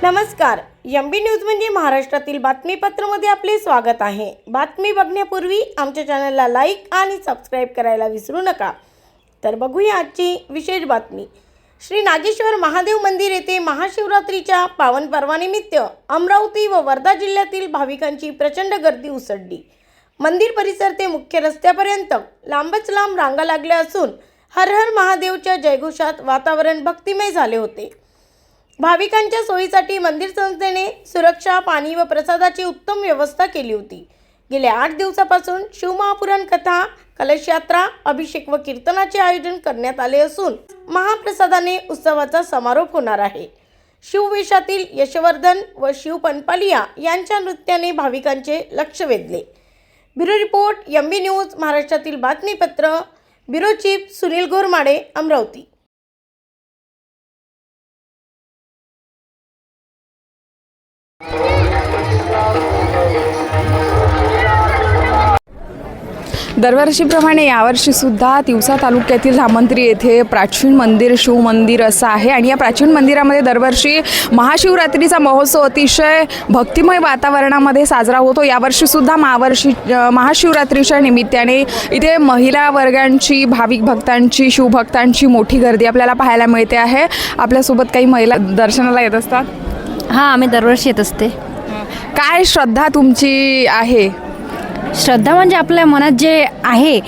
नमस्कार, MB news म्हणजे महाराष्ट्रातील बातमीपत्रामध्ये आपले स्वागत आहे। बातमी बघण्यापूर्वी आमच्या चॅनलला लाईक आणि सबस्क्राइब करायला विसरू नका। तर बघूया आजची विशेष बातमी। श्री नागेश्वर महादेव मंदिर येथे महाशिवरात्रीच्या पावन पर्वानिमित्त अमरावती व वर्धा जिल्ह्यातील भाविकांची प्रचंड गर्दी उसळली। मंदिर परिसर ते मुख्य रस्त्यापर्यंत लांबच लांब रांगा लागल्या असून हर हर महादेवच्या जयघोषात वातावरण भक्तिमय झाले होते। भाविकांच्या सोयीसाठी मंदिर संस्थेने सुरक्षा, पाणी व प्रसादाची उत्तम व्यवस्था केली होती। गेल्या 8 दिवसापासून शिवमहापुराण कथा, कलश यात्रा, अभिषेक व कीर्तनाचे आयोजन करण्यात आले असून महाप्रसादाने उत्सवाचा समारोप होणार आहे। शिववेशातील यशवर्धन व शिव पनपालिया यांच्या नृत्याने भाविकांचे लक्ष वेधले। ब्युरो रिपोर्ट, एमबी न्यूज, महाराष्ट्रातील बातमीपत्र, ब्युरो चीफ सुनील घोरमाडे, अमरावती। दरवर्षीप्रमाणे यावर्षी सुद्धा तिवसा तालुक्यातील धामंत्री येथे प्राचीन मंदिर शिव मंदिर असं आहे आणि या प्राचीन मंदिरामध्ये दरवर्षी महाशिवरात्रीचा महोत्सव अतिशय भक्तिमय वातावरणामध्ये साजरा होतो। यावर्षी सुद्धा महाशिवरात्रीच्या निमित्ताने इथे महिला वर्गांची, भाविक भक्तांची, शिवभक्तांची मोठी गर्दी आपल्याला पाहायला मिळते आहे। आपल्यासोबत काही महिला दर्शनाला येत असतात। हां, आम्ही दरवर्षी येत असते। काय श्रद्धा तुमची आहे? श्रद्धा म्हणजे आपल्या मनात जे आहे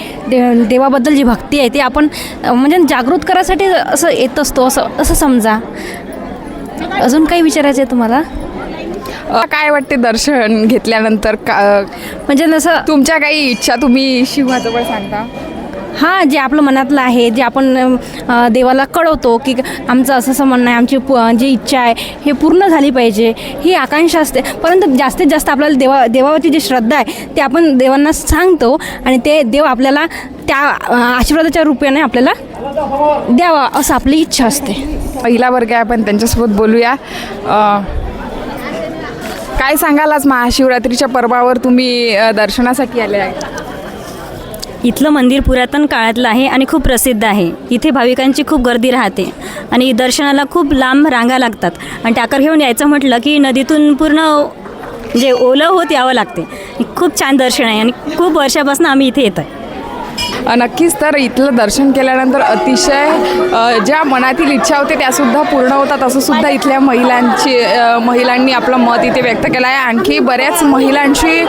देवाबद्दल जी भक्ती आहे ती आपण म्हणजे जागृत करायसाठी असं येत असतो, असं समजा। अजून काही विचारायचं आहे तुम्हाला? काय वाटते दर्शन घेतल्यानंतर? म्हणजे जसं तुमच्या काही इच्छा तुम्ही शिवाजवळ सांगता? हां, जे आपलं मनातलं आहे, जे आपण देवाला कळवतो की आमचं असं म्हणणं आहे, आमची जी इच्छा आहे हे पूर्ण झाली पाहिजे, ही आकांक्षा असते। परंतु जास्तीत जास्त आपल्याला देवावरची जी श्रद्धा आहे ते आपण देवांना सांगतो आणि ते देव आपल्याला त्या आशीर्वादाच्या रूपाने आपल्याला द्यावा असं आपली इच्छा असते। पहिला वर्ग आहे, आपण त्यांच्यासोबत बोलूया। काय सांगाल, आज महाशिवरात्रीच्या पर्वावर तुम्ही दर्शनासाठी आले आहे? इथलं मंदिर पुरातन काळातलं आहे आणि खूप प्रसिद्ध आहे। इथे भाविकांची खूप गर्दी राहते आणि दर्शनाला खूप लांब रांगा लागतात आणि टाकर घेऊन यायचं म्हटलं की नदीतून पूर्ण जे ओलं होत यावं लागते। खूप छान दर्शन आहे आणि खूप वर्षापासून आम्ही इथे येतो आहे। नक्कीच, तर इथलं दर्शन केल्यानंतर अतिशय ज्या मनातील इच्छा होते त्यासुद्धा पूर्ण होतात असं सुद्धा इथल्या महिलांनी आपलं मत इथे व्यक्त केलं आहे। आणखी बऱ्याच महिलांची,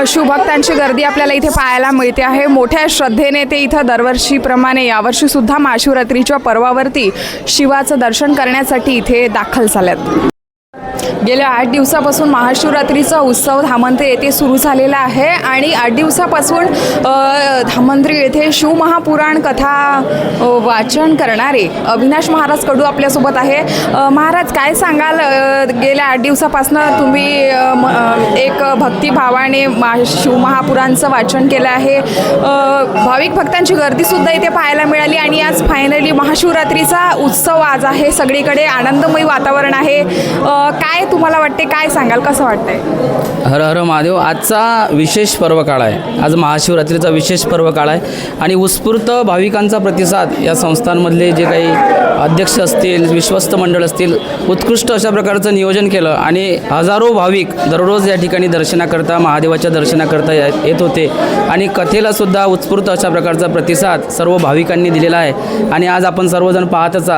शिवभक्तांची गर्दी आपल्याला इथे पाहायला मिळते आहे। मोठ्या श्रद्धेने ते इथं दरवर्षीप्रमाणे यावर्षीसुद्धा महाशिवरात्रीच्या पर्वावरती शिवाचं दर्शन करण्यासाठी इथे दाखल झाल्यात। गेल्या 8 दिवसापासून महाशिवरात्रीचा उत्सव धामंत्री येथे सुरू झालेला आहे आणि 8 दिवसापासून धामंत्री येथे शिवमहापुराण कथा वाचन करणारे अविनाश महाराज कडू आपल्यासोबत आहे। महाराज, काय सांगाल, गेल्या 8 दिवसापासून तुम्ही एक भक्तिभावाने शिवमहापुराणचं वाचन केलं आहे। भाविक भक्तांची गर्दीसुद्धा इथे पाहायला मिळाली आणि आज फायनली महाशिवरात्रीचा उत्सव आज आहे। सगळीकडे आनंदमय वातावरण आहे। काय तुम्हाला वाटते, काय सांगाल, कसं वाटतंय? हर हर महादेव। आजचा विशेष पर्व काळ आहे, आज महाशिवरात्रीचा विशेष पर्व काळ आहे आणि उत्स्फूर्त भाविकांचा प्रतिसाद या संस्थांमधले जे काही अध्यक्ष असतील, विश्वस्त मंडळ असतील, उत्कृष्ट अशा प्रकारचं नियोजन केलं आणि हजारो भाविक दररोज या ठिकाणी दर्शनाकरता, महादेवाच्या दर्शनाकरता येत होते आणि कथेलासुद्धा उत्स्फूर्त अशा प्रकारचा प्रतिसाद सर्व भाविकांनी दिलेला आहे। आणि आज आपण सर्वजण पाहतच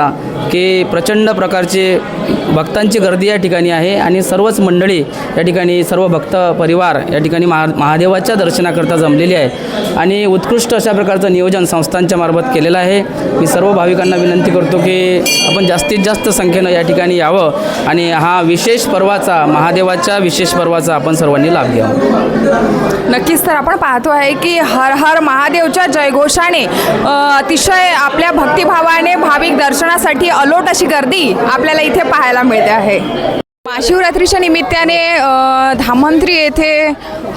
की प्रचंड प्रकारचे भक्तांची गर्दी या ठिकाणी आहे आणि सर्वच मंडळी या ठिकाणी, सर्व भक्त परिवार या ठिकाणी महादेवाच्या दर्शनाकरता जमलेली आहे आणि उत्कृष्ट अशा प्रकारचं नियोजन संस्थांच्या मार्फत केलेलं आहे। मी सर्व भाविकांना विनंती करतो की आपण जास्तीत जास्त संख्येनं या ठिकाणी यावं आणि हा विशेष पर्वाचा, महादेवाच्या विशेष पर्वाचा आपण सर्वांनी लाभ घ्यावा। नक्कीच, तर आपण पाहतो आहे की हर हर महादेवच्या जयघोषाने अतिशय आपल्या भक्तिभावाने भाविक दर्शनासाठी अलोट अशी गर्दी आपल्याला इथे पाहायला मिळते आहे। महाशिवरात्रीच्या निमित्ताने धामंत्री येथे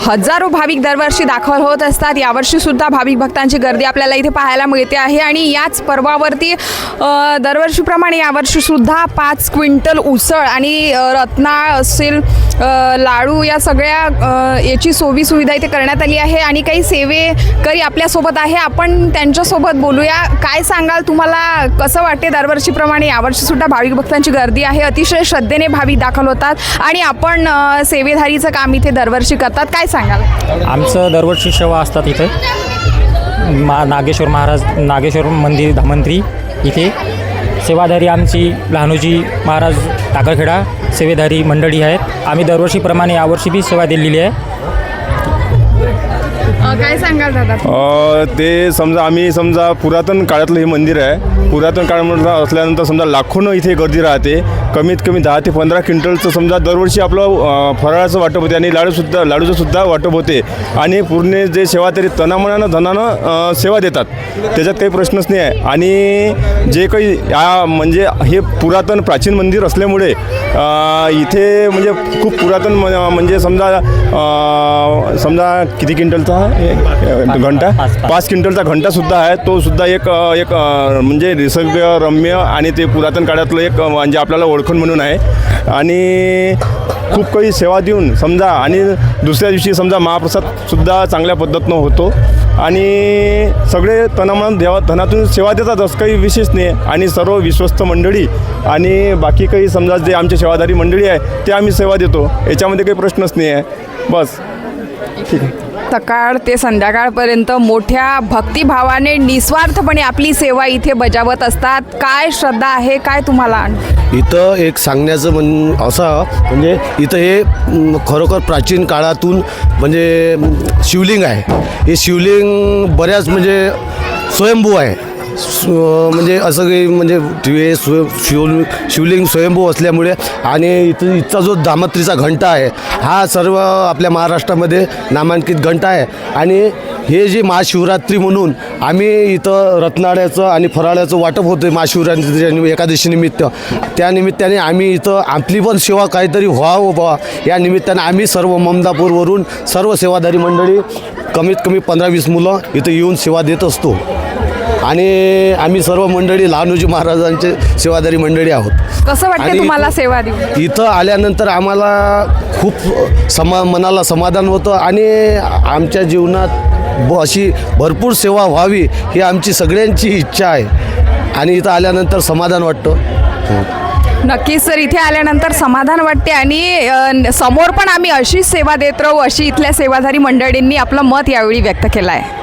हजारो भाविक दरवर्षी दाखल होत असतात. यावर्षी सुद्धा भाविक भक्तांची गर्दी आपल्याला इथे पाहायला मिळते आहे आणि याच पर्वावरती दरवर्षीप्रमाणे यावर्षी सुद्धा 5 क्विंटल उसळ आणि रत्नाळ असेल लाडू या सगळ्या याची सुविधा इथे करण्यात आली आहे आणि काही सेवेकरी आपल्यासोबत आहे. आपण त्यांच्यासोबत बोलूया. काय सांगाल, तुम्हाला कसं वाटते? दरवर्षीप्रमाणे यावर्षी सुद्धा भाविक भक्तांची गर्दी आहे. अतिशय श्रद्धेने भाविक दाखल होतात आणि आपण सेवेधारीचं काम इथे दरवर्षी करतात. काय सांगाल? आमचं दरवर्षी सेवा असतात इथे नागेश्वर मंदिर धामंत्री इथे सेवाधारी आमची लहानोजी महाराज टाकरखेडा सेवेधारी मंडळी आहेत. आम्ही दरवर्षीप्रमाणे यावर्षी बी सेवा दिलेली आहे. काय सांगाल दादा? ते समजा पुरातन काळातलं हे मंदिर आहे. पुरातन काळामध्ये असल्यानंतर समजा लाखोनं इथे गर्दी राहते. कमीत कमी 10 ते 15 क्विंटलचं समजा दरवर्षी आपलं फराळाचं वाटप होते आणि लाडूचं सुद्धा वाटप होते आणि पूर्ण जे सेवा तरी तनामनानं धनानं सेवा देतात, त्याच्यात काही प्रश्नच नाही आहे. आणि जे काही म्हणजे हे पुरातन प्राचीन मंदिर असल्यामुळे इथे म्हणजे खूप पुरातन म्हणजे समजा किती क्विंटलचा घंटा 5 क्विंटलचा घंटासुद्धा आहे. तो सुद्धा एक म्हणजे निसर्गरम्य आणि ते पुरातन काळातलं एक म्हणजे आपल्याला ओळखून म्हणून आहे. आणि खूप काही सेवा देऊन समजा आणि दुसऱ्या दिवशी समजा महाप्रसादसुद्धा चांगल्या पद्धतीनं होतो आणि सगळे तनामन धनातून सेवा देतात. असं काही विशेष नाही. आणि सर्व विश्वस्त मंडळी आणि बाकी काही समजा जे आमचे सेवाधारी मंडळी आहे ते आम्ही सेवा देतो. याच्यामध्ये काही प्रश्नच नाही आहे. बस ठीक आहे. सकाळ ते संध्याकाळपर्यंत मोठ्या भक्तिभावाने निस्वार्थपणे आपली सेवा इथे बजावत असतात. काय श्रद्धा आहे, काय तुम्हाला? इथं एक सांगण्याचं असं म्हणजे इथं हे खरोखर प्राचीन काळातून म्हणजे शिवलिंग आहे. हे शिवलिंग बऱ्याच म्हणजे स्वयंभू आहे. म्हणजे असं काही म्हणजे हे शिवलिंग स्वयंभू असल्यामुळे आणि इथचा जो धामंत्रीचा घंटा आहे हा सर्व आपल्या महाराष्ट्रामध्ये नामांकित घंटा आहे. आणि हे जे महाशिवरात्री म्हणून आम्ही इथं रत्नाळ्याचं आणि फराळ्याचं वाटप होतं महाशिवरात्रीच्या एकादशी निमित्त. त्या निमित्ताने आम्ही इथं आपली पण सेवा काहीतरी व्हावं बा या निमित्ताने आम्ही सर्व ममदापूरवरून सर्व सेवाधारी मंडळी कमीत कमी 15-20 मुलं इथं येऊन सेवा देत असतो. आणि आम्ही सर्व मंडळी लहानोजी महाराजांचे सेवाधारी मंडळी आहोत. कसं वाटतं तुम्हाला सेवा देऊन? इथं आल्यानंतर आम्हाला खूप मनाला समाधान होतं आणि आमच्या जीवनात अशी भरपूर सेवा व्हावी ही आमची सगळ्यांची इच्छा आहे आणि इथं आल्यानंतर समाधान वाटतं. नक्कीच सर, इथे आल्यानंतर समाधान वाटते आणि समोर पण आम्ही अशीच सेवा देत राहू अशी इथल्या सेवाधारी मंडळींनी आपलं मत यावेळी व्यक्त केलं आहे.